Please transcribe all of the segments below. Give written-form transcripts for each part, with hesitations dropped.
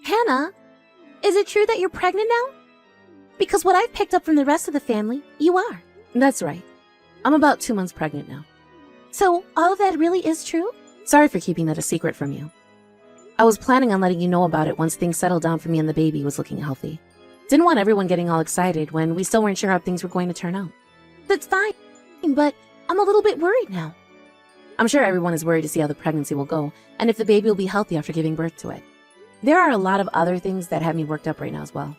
Hannah, is it true that you're pregnant now? Because what I've picked up from the rest of the family, you are. That's right. I'm about 2 months pregnant now. So all of that really is true? Sorry for keeping that a secret from you. I was planning on letting you know about it once things settled down for me and the baby was looking healthy. Didn't want everyone getting all excited when we still weren't sure how things were going to turn out. That's fine, but I'm a little bit worried now. I'm sure everyone is worried to see how the pregnancy will go and if the baby will be healthy after giving birth to it. There are a lot of other things that have me worked up right now as well.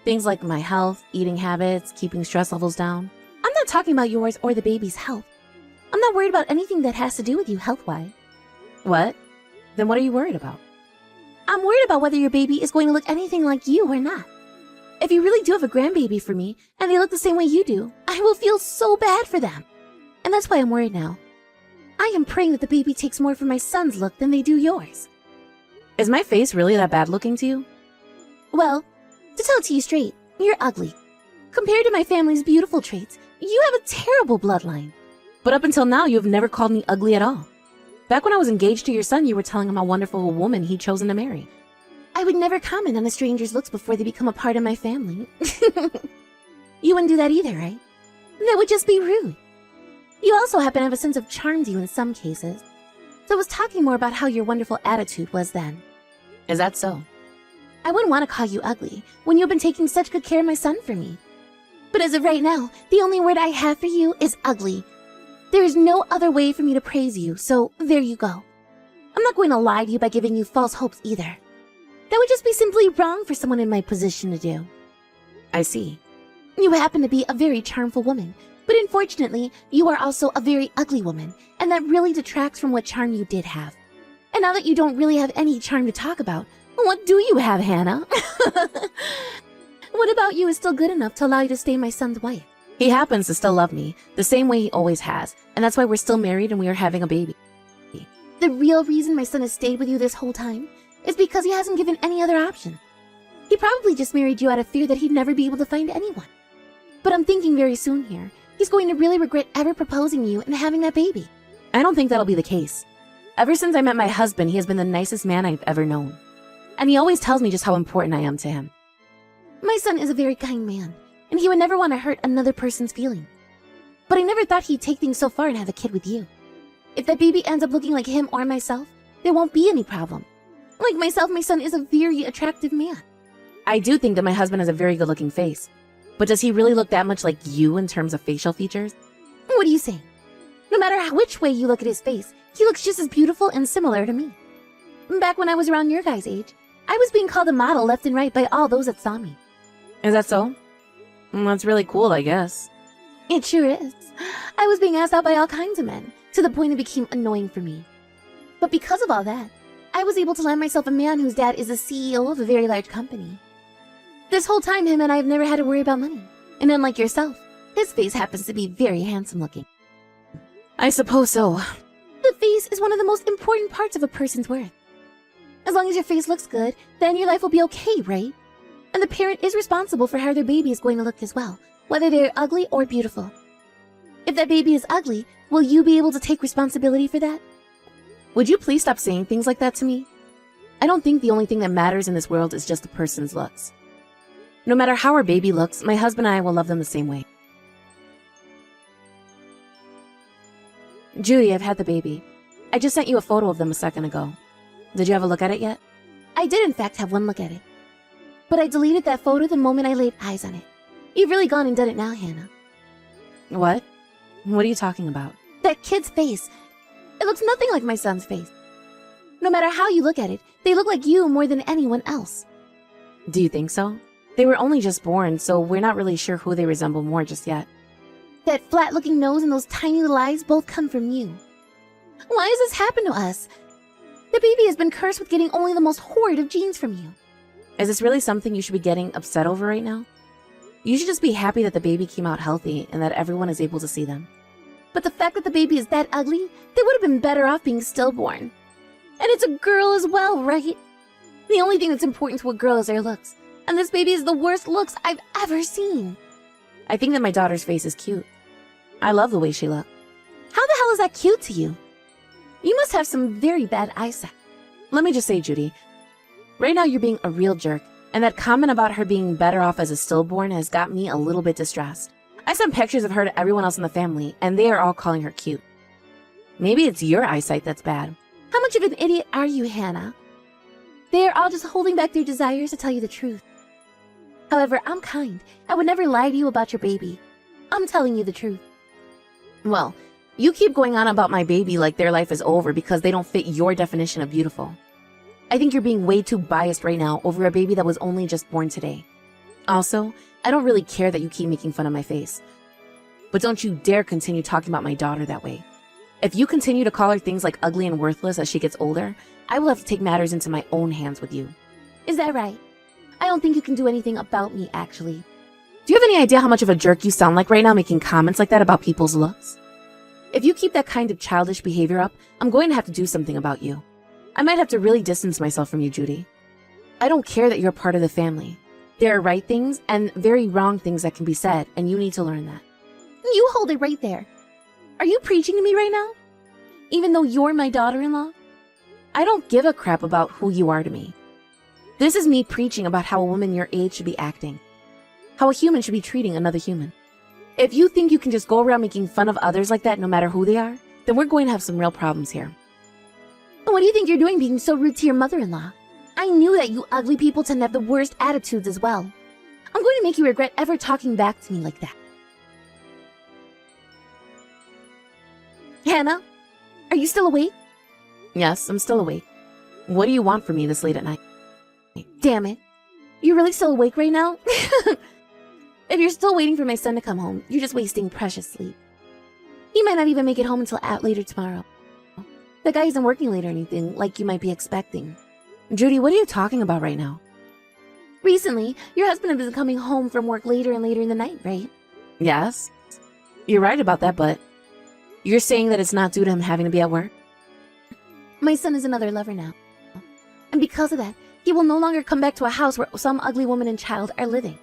Things like my health, eating habits, keeping stress levels down. I'm not talking about yours or the baby's health. I'm not worried about anything that has to do with you health-wise. What? Then what are you worried about? I'm worried about whether your baby is going to look anything like you or not. If you really do have a grandbaby for me, and they look the same way you do, I will feel so bad for them. And that's why I'm worried now. I am praying that the baby takes more from my son's look than they do yours. Is my face really that bad looking to you? Well, to tell it to you straight, you're ugly. Compared to my family's beautiful traits, you have a terrible bloodline. But up until now, you've never called me ugly at all. Back when I was engaged to your son, you were telling him how wonderful a woman he'd chosen to marry. I would never comment on a stranger's looks before they become a part of my family. You wouldn't do that either, right? That would just be rude. You also happen to have a sense of charm to you in some cases. So I was talking more about how your wonderful attitude was then. Is that so? I wouldn't want to call you ugly when you've been taking such good care of my son for me. But as of right now, the only word I have for you is ugly. There is no other way for me to praise you, so there you go. I'm not going to lie to you by giving you false hopes either. That would just be simply wrong for someone in my position to do. I see. You happen to be a very charmful woman, but unfortunately, you are also a very ugly woman, and that really detracts from what charm you did have. And now that you don't really have any charm to talk about, what do you have, Hannah? What about you is still good enough to allow you to stay my son's wife? He happens to still love me, the same way he always has, and that's why we're still married and we are having a baby. The real reason my son has stayed with you this whole time is because he hasn't given any other option. He probably just married you out of fear that he'd never be able to find anyone. But I'm thinking very soon here, he's going to really regret ever proposing you and having that baby. I don't think that'll be the case. Ever since I met my husband, he has been the nicest man I've ever known. And he always tells me just how important I am to him. My son is a very kind man, and he would never want to hurt another person's feelings. But I never thought he'd take things so far and have a kid with you. If that baby ends up looking like him or myself, there won't be any problem. Like myself, my son is a very attractive man. I do think that my husband has a very good-looking face. But does he really look that much like you in terms of facial features? What do you say? No matter which way you look at his face, he looks just as beautiful and similar to me. Back when I was around your guys' age, I was being called a model left and right by all those that saw me. Is that so? That's really cool, I guess. It sure is. I was being asked out by all kinds of men, to the point it became annoying for me. But because of all that, I was able to land myself a man whose dad is the CEO of a very large company. This whole time, him and I have never had to worry about money. And unlike yourself, his face happens to be very handsome looking. I suppose so. The face is one of the most important parts of a person's worth. As long as your face looks good, then your life will be okay, right? And the parent is responsible for how their baby is going to look as well, whether they're ugly or beautiful. If that baby is ugly, will you be able to take responsibility for that? Would you please stop saying things like that to me? I don't think the only thing that matters in this world is just the person's looks. No matter how our baby looks, my husband and I will love them the same way. Judy, I've had the baby. I just sent you a photo of them a second ago. Did you have a look at it yet? I did in fact have one look at it. But I deleted that photo the moment I laid eyes on it. You've really gone and done it now, Hannah. What? What are you talking about? That kid's face. It looks nothing like my son's face. No matter how you look at it, they look like you more than anyone else. Do you think so? They were only just born, so we're not really sure who they resemble more just yet. That flat-looking nose and those tiny little eyes both come from you. Why has this happened to us? The baby has been cursed with getting only the most horrid of genes from you. Is this really something you should be getting upset over right now? You should just be happy that the baby came out healthy and that everyone is able to see them. But the fact that the baby is that ugly, they would have been better off being stillborn. And it's a girl as well, right? The only thing that's important to a girl is their looks. And this baby is the worst looks I've ever seen. I think that my daughter's face is cute. I love the way she looks. How the hell is that cute to you? You must have some very bad eyesight. Let me just say, Judy, Right now you're being a real jerk, and that comment about her being better off as a stillborn has got me a little bit distressed. I sent pictures of her to everyone else in the family, and they are all calling her cute. Maybe it's your eyesight that's bad. How much of an idiot are you, Hannah? They are all just holding back their desires to tell you the truth. However, I'm kind. I would never lie to you about your baby. I'm telling you the truth. Well, you keep going on about my baby like their life is over because they don't fit your definition of beautiful. I think you're being way too biased right now over a baby that was only just born today. Also, I don't really care that you keep making fun of my face. But don't you dare continue talking about my daughter that way. If you continue to call her things like ugly and worthless as she gets older, I will have to take matters into my own hands with you. Is that right? I don't think you can do anything about me, actually. Do you have any idea how much of a jerk you sound like right now making comments like that about people's looks? If you keep that kind of childish behavior up, I'm going to have to do something about you. I might have to really distance myself from you, Judy. I don't care that you're part of the family. There are right things and very wrong things that can be said, and you need to learn that. You hold it right there. Are you preaching to me right now? Even though you're my daughter-in-law? I don't give a crap about who you are to me. This is me preaching about how a woman your age should be acting. How a human should be treating another human. If you think you can just go around making fun of others like that no matter who they are, then we're going to have some real problems here. What do you think you're doing being so rude to your mother-in-law? I knew that you ugly people tend to have the worst attitudes as well. I'm going to make you regret ever talking back to me like that. Hannah, are you still awake? Yes, I'm still awake. What do you want from me this late at night? Damn it. You're really still awake right now? If you're still waiting for my son to come home, you're just wasting precious sleep. He might not even make it home until later tomorrow. The guy isn't working late or anything, like you might be expecting. Judy, what are you talking about right now? Recently, your husband has been coming home from work later and later in the night, right? Yes. You're right about that, but you're saying that it's not due to him having to be at work? My son is another lover now. And because of that, he will no longer come back to a house where some ugly woman and child are living.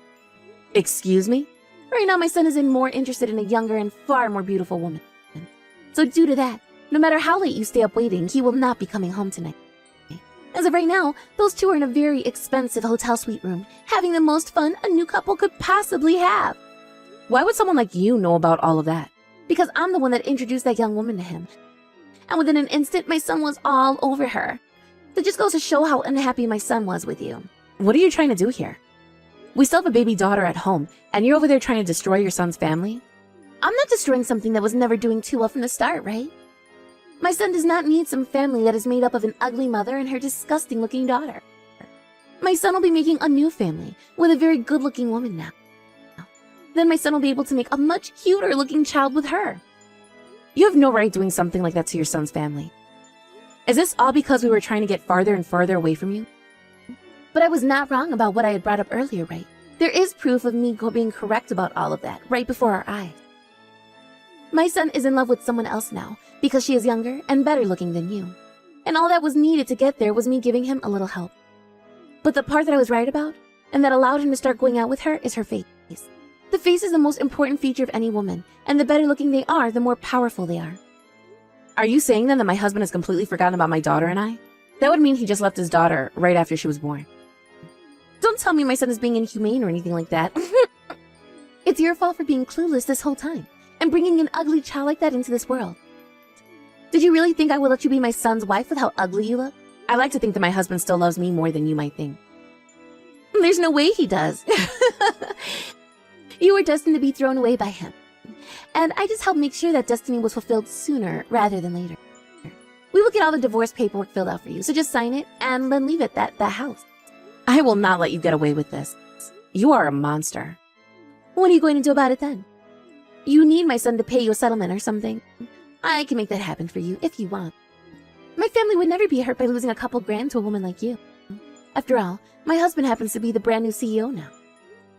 Excuse me? Right now, my son is more interested in a younger and far more beautiful woman. So due to that, no matter how late you stay up waiting, he will not be coming home tonight. As of right now, those two are in a very expensive hotel suite room, having the most fun a new couple could possibly have. Why would someone like you know about all of that? Because I'm the one that introduced that young woman to him. And within an instant, my son was all over her. That just goes to show how unhappy my son was with you. What are you trying to do here? We still have a baby daughter at home, and you're over there trying to destroy your son's family? I'm not destroying something that was never doing too well from the start, right? My son does not need some family that is made up of an ugly mother and her disgusting-looking daughter. My son will be making a new family with a very good-looking woman now. Then my son will be able to make a much cuter-looking child with her. You have no right doing something like that to your son's family. Is this all because we were trying to get farther and farther away from you? But I was not wrong about what I had brought up earlier, right? There is proof of me being correct about all of that right before our eyes. My son is in love with someone else now because she is younger and better looking than you. And all that was needed to get there was me giving him a little help. But the part that I was right about and that allowed him to start going out with her is her face. The face is the most important feature of any woman, and the better looking they are, the more powerful they are. Are you saying then that my husband has completely forgotten about my daughter and I? That would mean he just left his daughter right after she was born. Don't tell me my son is being inhumane or anything like that. It's your fault for being clueless this whole time and bringing an ugly child like that into this world. Did you really think I would let you be my son's wife with how ugly you look? I like to think that my husband still loves me more than you might think. There's no way he does. You were destined to be thrown away by him. And I just helped make sure that destiny was fulfilled sooner rather than later. We will get all the divorce paperwork filled out for you, so just sign it and then leave it at that house. I will not let you get away with this. You are a monster. What are you going to do about it then? You need my son to pay you a settlement or something. I can make that happen for you if you want. My family would never be hurt by losing a couple grand to a woman like you. After all, my husband happens to be the brand new CEO now.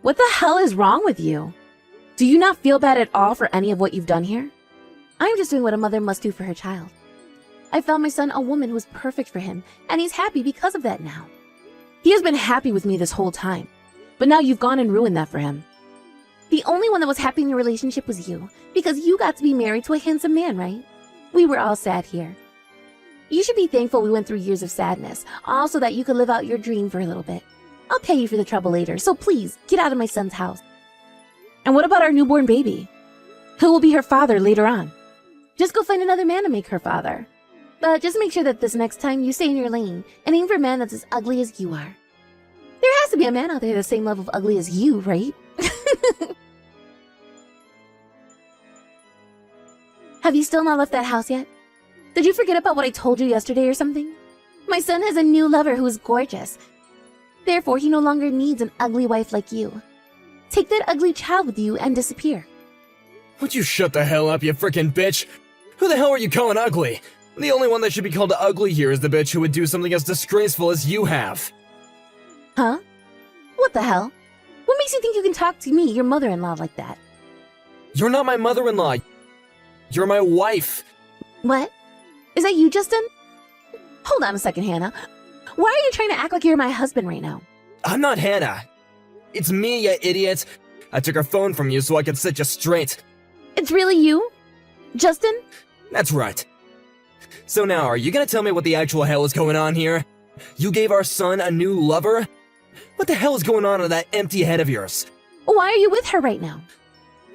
What the hell is wrong with you? Do you not feel bad at all for any of what you've done here? I'm just doing what a mother must do for her child. I found my son a woman who was perfect for him, and he's happy because of that now. He has been happy with me this whole time, but now you've gone and ruined that for him. The only one that was happy in your relationship was you, because you got to be married to a handsome man, right? We were all sad here. You should be thankful we went through years of sadness, all so that you could live out your dream for a little bit. I'll pay you for the trouble later, so please, get out of my son's house. And what about our newborn baby? Who will be her father later on? Just go find another man to make her father. But just make sure that this next time you stay in your lane and aim for a man that's as ugly as you are. There has to be a man out there the same level of ugly as you, right? Have you still not left that house yet? Did you forget about what I told you yesterday or something? My son has a new lover who is gorgeous. Therefore, he no longer needs an ugly wife like you. Take that ugly child with you and disappear. Would you shut the hell up, you frickin' bitch? Who the hell are you calling ugly? The only one that should be called ugly here is the bitch who would do something as disgraceful as you have. Huh? What the hell? What makes you think you can talk to me, your mother-in-law, like that? You're not my mother-in-law. You're my wife. What? Is that you, Justin? Hold on a second, Hannah. Why are you trying to act like you're my husband right now? I'm not Hannah. It's me, you idiot. I took her phone from you so I could set you straight. It's really you? Justin? That's right. So now, are you gonna tell me what the actual hell is going on here? You gave our son a new lover? What the hell is going on in that empty head of yours? Why are you with her right now?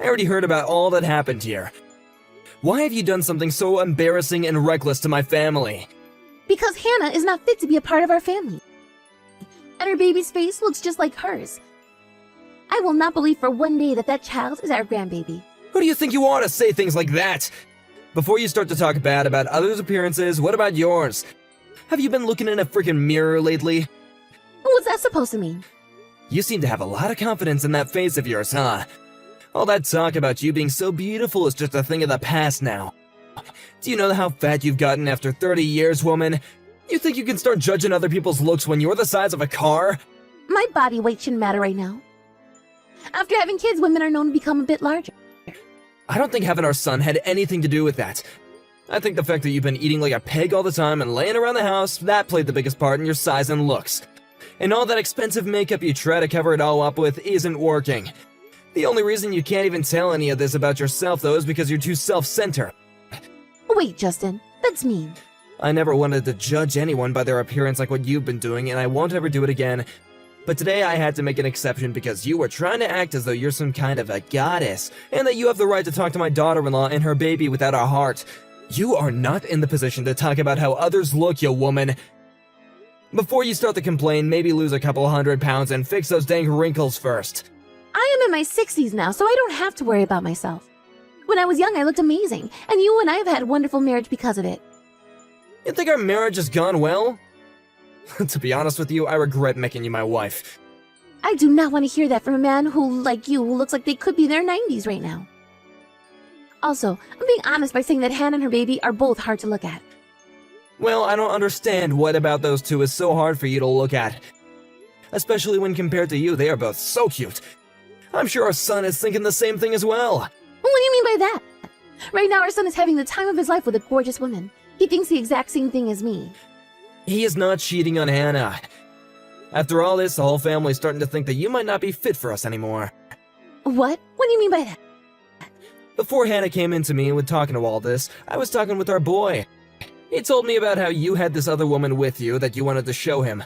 I already heard about all that happened here. Why have you done something so embarrassing and reckless to my family? Because Hannah is not fit to be a part of our family. And her baby's face looks just like hers. I will not believe for one day that that child is our grandbaby. Who do you think you are to say things like that? Before you start to talk bad about others' appearances, what about yours? Have you been looking in a freaking mirror lately? What's that supposed to mean? You seem to have a lot of confidence in that face of yours, huh? All that talk about you being so beautiful is just a thing of the past now. Do you know how fat you've gotten after 30 years, woman? You think you can start judging other people's looks when you're the size of a car? My body weight shouldn't matter right now. After having kids, women are known to become a bit larger. I don't think having our son had anything to do with that. I think the fact that you've been eating like a pig all the time and laying around the house, that played the biggest part in your size and looks. And all that expensive makeup you try to cover it all up with isn't working. The only reason you can't even tell any of this about yourself, though, is because you're too self-centered. Wait, Justin, that's mean. I never wanted to judge anyone by their appearance like what you've been doing, and I won't ever do it again. But today I had to make an exception because you were trying to act as though you're some kind of a goddess, and that you have the right to talk to my daughter-in-law and her baby without a heart. You are not in the position to talk about how others look, you woman. Before you start to complain, maybe lose a couple 100 pounds and fix those dang wrinkles first. I am in my 60s now, so I don't have to worry about myself. When I was young, I looked amazing, and you and I have had a wonderful marriage because of it. You think our marriage has gone well? To be honest with you, I regret making you my wife. I do not want to hear that from a man who, like you, who looks like they could be in their 90s right now. Also, I'm being honest by saying that Hannah and her baby are both hard to look at. Well, I don't understand what about those two is so hard for you to look at. Especially when compared to you, they are both so cute. I'm sure our son is thinking the same thing as well. What do you mean by that? Right now, our son is having the time of his life with a gorgeous woman. He thinks the exact same thing as me. He is not cheating on Hannah. After all this, the whole family's starting to think that you might not be fit for us anymore. What? What do you mean by that? Before Hannah came into me with talking to all this, I was talking with our boy. He told me about how you had this other woman with you that you wanted to show him.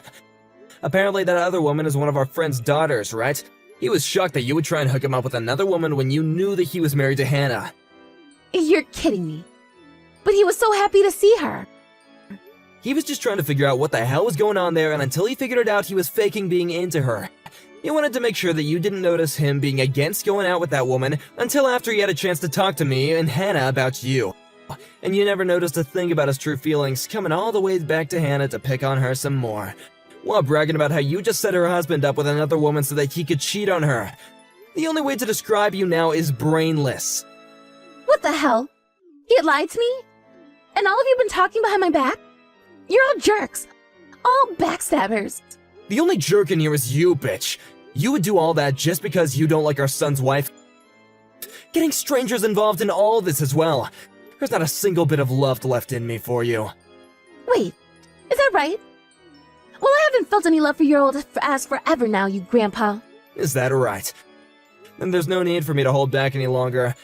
Apparently that other woman is one of our friend's daughters, right? He was shocked that you would try and hook him up with another woman when you knew that he was married to Hannah. You're kidding me. But he was so happy to see her. He was just trying to figure out what the hell was going on there, and until he figured it out, he was faking being into her. He wanted to make sure that you didn't notice him being against going out with that woman until after he had a chance to talk to me and Hannah about you. And you never noticed a thing about his true feelings, coming all the way back to Hannah to pick on her some more. While bragging about how you just set her husband up with another woman so that he could cheat on her. The only way to describe you now is brainless. What the hell? He had lied to me? And all of you been talking behind my back? You're all jerks. All backstabbers. The only jerk in here is you, bitch. You would do all that just because you don't like our son's wife. Getting strangers involved in all this as well. There's not a single bit of love left in me for you. Wait, is that right? Well, I haven't felt any love for your old ass forever now, you grandpa. Is that right? Then there's no need for me to hold back any longer.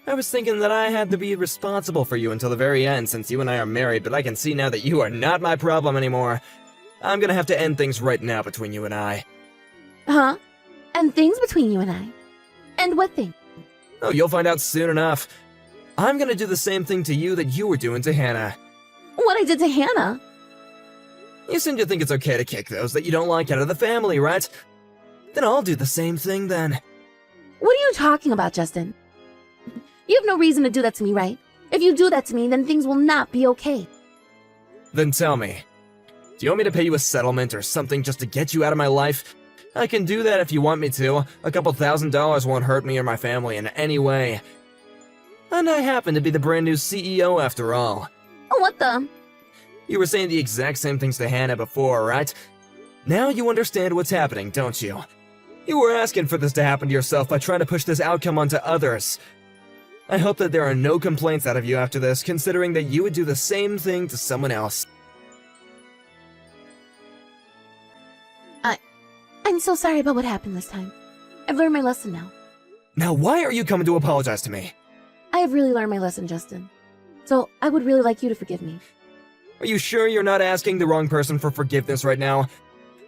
I was thinking that I had to be responsible for you until the very end since you and I are married, but I can see now that you are not my problem anymore. I'm gonna have to end things right now between you and I. Huh? And things between you and I? And what thing? Oh, you'll find out soon enough. I'm gonna do the same thing to you that you were doing to Hannah. What I did to Hannah? You seem to think it's okay to kick those that you don't like out of the family, right? Then I'll do the same thing then. What are you talking about, Justin? You have no reason to do that to me, right? If you do that to me, then things will not be okay. Then tell me, do you want me to pay you a settlement or something just to get you out of my life? I can do that if you want me to. A couple $1,000s won't hurt me or my family in any way. And I happen to be the brand new CEO after all. What the? You were saying the exact same things to Hannah before, right? Now you understand what's happening, don't you? You were asking for this to happen to yourself by trying to push this outcome onto others. I hope that there are no complaints out of you after this, considering that you would do the same thing to someone else. I'm so sorry about what happened this time. I've learned my lesson now. Now why are you coming to apologize to me? I have really learned my lesson, Justin. So I would really like you to forgive me. Are you sure you're not asking the wrong person for forgiveness right now?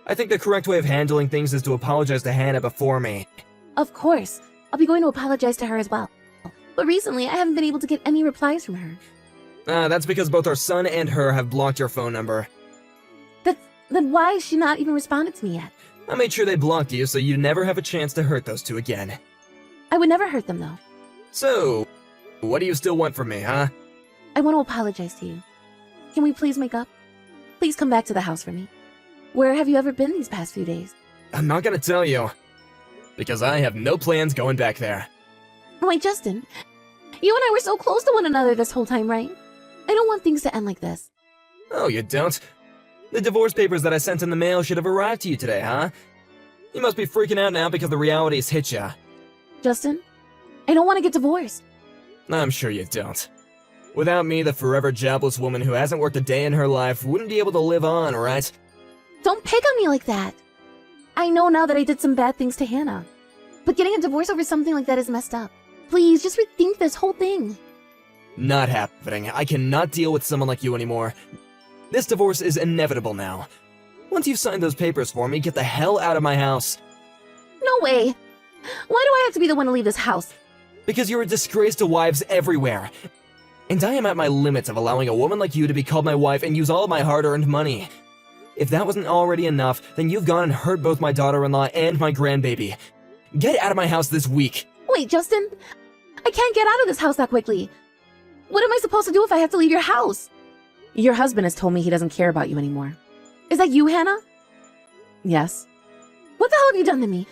I think the correct way of handling things is to apologize to Hannah before me. Of course. I'll be going to apologize to her as well. But recently, I haven't been able to get any replies from her. That's because both our son and her have blocked your phone number. Then why has she not even responded to me yet? I made sure they blocked you so you never have a chance to hurt those two again. I would never hurt them, though. So, what do you still want from me, huh? I want to apologize to you. Can we please make up? Please come back to the house for me. Where have you ever been these past few days? I'm not gonna tell you. Because I have no plans going back there. Wait, Justin. You and I were so close to one another this whole time, right? I don't want things to end like this. Oh, you don't? The divorce papers that I sent in the mail should have arrived to you today, huh? You must be freaking out now because the reality's hit ya. Justin, I don't want to get divorced. I'm sure you don't. Without me, the forever jobless woman who hasn't worked a day in her life wouldn't be able to live on, right? Don't pick on me like that. I know now that I did some bad things to Hannah. But getting a divorce over something like that is messed up. Please, just rethink this whole thing. Not happening. I cannot deal with someone like you anymore. This divorce is inevitable now. Once you've signed those papers for me, get the hell out of my house. No way. Why do I have to be the one to leave this house? Because you're a disgrace to wives everywhere. And I am at my limits of allowing a woman like you to be called my wife and use all of my hard-earned money. If that wasn't already enough, then you've gone and hurt both my daughter-in-law and my grandbaby. Get out of my house this week. Wait, Justin. I can't get out of this house that quickly. What am I supposed to do if I have to leave your house? Your husband has told me he doesn't care about you anymore. Is that you, Hannah? Yes. What the hell have you done to me?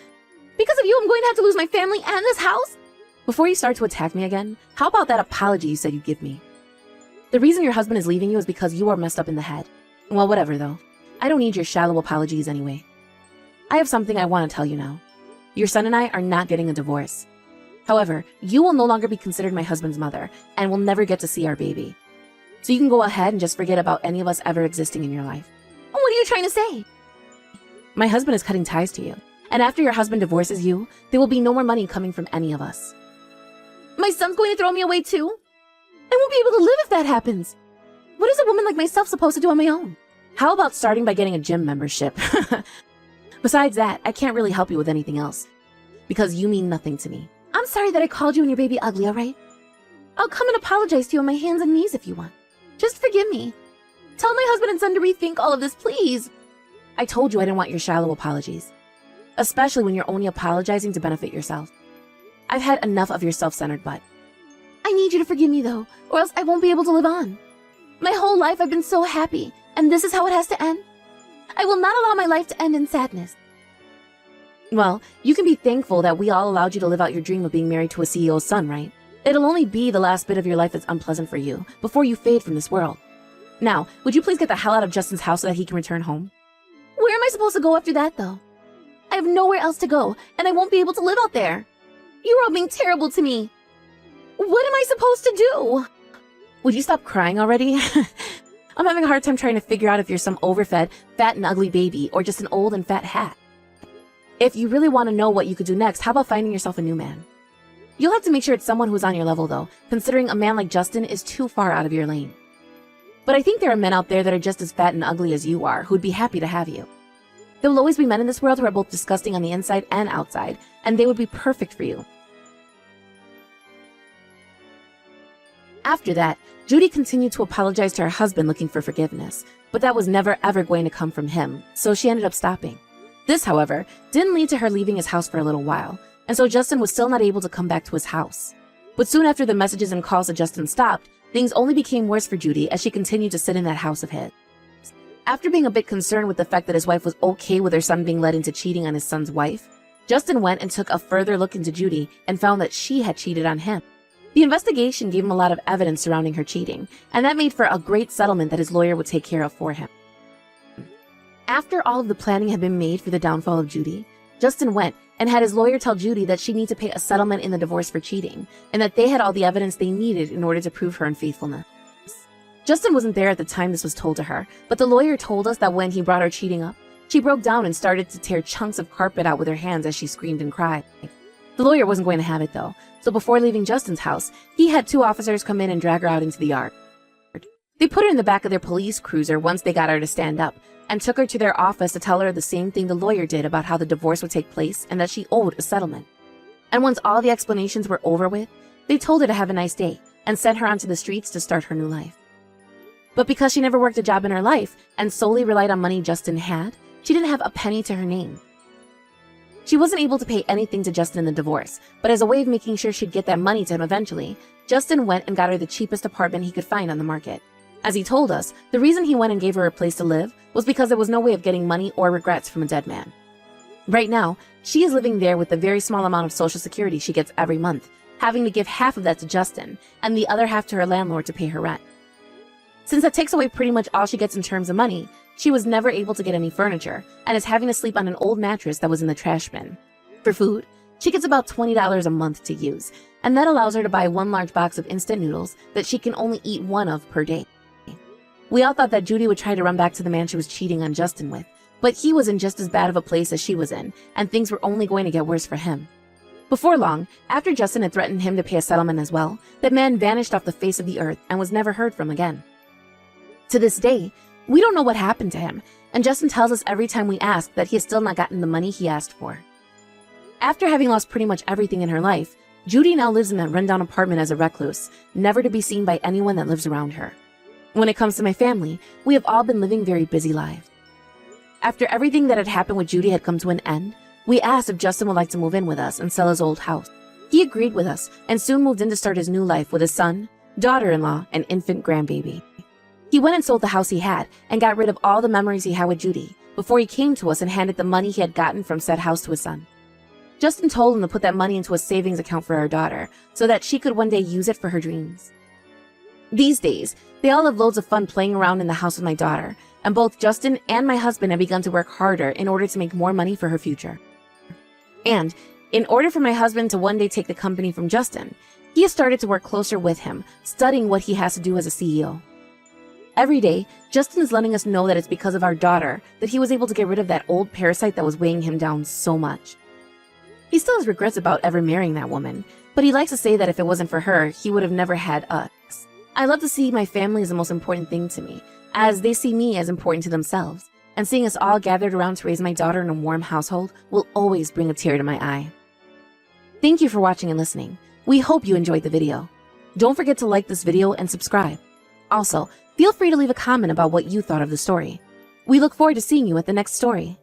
Because of you, I'm going to have to lose my family and this house? Before you start to attack me again, how about that apology you said you'd give me? The reason your husband is leaving you is because you are messed up in the head. Well, whatever though. I don't need your shallow apologies anyway. I have something I want to tell you now. Your son and I are not getting a divorce. However, you will no longer be considered my husband's mother and will never get to see our baby. So you can go ahead and just forget about any of us ever existing in your life. What are you trying to say? My husband is cutting ties to you, and after your husband divorces you, there will be no more money coming from any of us. My son's going to throw me away too? I won't be able to live if that happens. What is a woman like myself supposed to do on my own? How about starting by getting a gym membership? Besides that, I can't really help you with anything else, because you mean nothing to me. I'm sorry that I called you and your baby ugly, alright? I'll come and apologize to you on my hands and knees if you want. Just forgive me. Tell my husband and son to rethink all of this, please. I told you I didn't want your shallow apologies, especially when you're only apologizing to benefit yourself. I've had enough of your self-centered butt. I need you to forgive me though, or else I won't be able to live on. My whole life I've been so happy, and this is how it has to end? I will not allow my life to end in sadness. Well, you can be thankful that we all allowed you to live out your dream of being married to a CEO's son, right? It'll only be the last bit of your life that's unpleasant for you, before you fade from this world. Now, would you please get the hell out of Justin's house so that he can return home? Where am I supposed to go after that, though? I have nowhere else to go, and I won't be able to live out there. You are all being terrible to me. What am I supposed to do? Would you stop crying already? I'm having a hard time trying to figure out if you're some overfed, fat and ugly baby, or just an old and fat hat. If you really want to know what you could do next, how about finding yourself a new man? You'll have to make sure it's someone who's on your level though, considering a man like Justin is too far out of your lane. But I think there are men out there that are just as fat and ugly as you are who'd be happy to have you. There will always be men in this world who are both disgusting on the inside and outside, and they would be perfect for you. After that, Judy continued to apologize to her husband looking for forgiveness, but that was never ever going to come from him, so she ended up stopping. This, however, didn't lead to her leaving his house for a little while, and so Justin was still not able to come back to his house. But soon after the messages and calls to Justin stopped, things only became worse for Judy as she continued to sit in that house of his. After being a bit concerned with the fact that his wife was okay with her son being led into cheating on his son's wife, Justin went and took a further look into Judy and found that she had cheated on him. The investigation gave him a lot of evidence surrounding her cheating, and that made for a great settlement that his lawyer would take care of for him. After all of the planning had been made for the downfall of Judy, Justin went and had his lawyer tell Judy that she'd need to pay a settlement in the divorce for cheating, and that they had all the evidence they needed in order to prove her unfaithfulness. Justin wasn't there at the time this was told to her, but the lawyer told us that when he brought her cheating up, she broke down and started to tear chunks of carpet out with her hands as she screamed and cried. The lawyer wasn't going to have it though, so before leaving Justin's house, he had 2 officers come in and drag her out into the yard. They put her in the back of their police cruiser once they got her to stand up, and took her to their office to tell her the same thing the lawyer did about how the divorce would take place and that she owed a settlement. And once all the explanations were over with, they told her to have a nice day and sent her onto the streets to start her new life. But because she never worked a job in her life and solely relied on money Justin had, she didn't have a penny to her name. She wasn't able to pay anything to Justin in the divorce, but as a way of making sure she'd get that money to him eventually, Justin went and got her the cheapest apartment he could find on the market. As he told us, the reason he went and gave her a place to live was because there was no way of getting money or regrets from a dead man. Right now, she is living there with the very small amount of Social Security she gets every month, having to give half of that to Justin and the other half to her landlord to pay her rent. Since that takes away pretty much all she gets in terms of money, she was never able to get any furniture and is having to sleep on an old mattress that was in the trash bin. For food, she gets about $20 a month to use, and that allows her to buy 1 large box of instant noodles that she can only eat 1 of per day. We all thought that Judy would try to run back to the man she was cheating on Justin with, but he was in just as bad of a place as she was in, and things were only going to get worse for him. Before long, after Justin had threatened him to pay a settlement as well, that man vanished off the face of the earth and was never heard from again. To this day, we don't know what happened to him, and Justin tells us every time we ask that he has still not gotten the money he asked for. After having lost pretty much everything in her life, Judy now lives in that rundown apartment as a recluse, never to be seen by anyone that lives around her. When it comes to my family, we have all been living very busy lives. After everything that had happened with Judy had come to an end, we asked if Justin would like to move in with us and sell his old house. He agreed with us and soon moved in to start his new life with his son, daughter-in-law, and infant grandbaby. He went and sold the house he had and got rid of all the memories he had with Judy before he came to us and handed the money he had gotten from said house to his son. Justin told him to put that money into a savings account for our daughter so that she could one day use it for her dreams. These days, they all have loads of fun playing around in the house with my daughter, and both Justin and my husband have begun to work harder in order to make more money for her future. And in order for my husband to one day take the company from Justin, he has started to work closer with him, studying what he has to do as a CEO. Every day, Justin is letting us know that it's because of our daughter that he was able to get rid of that old parasite that was weighing him down so much. He still has regrets about ever marrying that woman, but he likes to say that if it wasn't for her, he would have never had us. I love to see my family as the most important thing to me, as they see me as important to themselves, and seeing us all gathered around to raise my daughter in a warm household will always bring a tear to my eye. Thank you for watching and listening. We hope you enjoyed the video. Don't forget to like this video and subscribe. Also, feel free to leave a comment about what you thought of the story. We look forward to seeing you at the next story.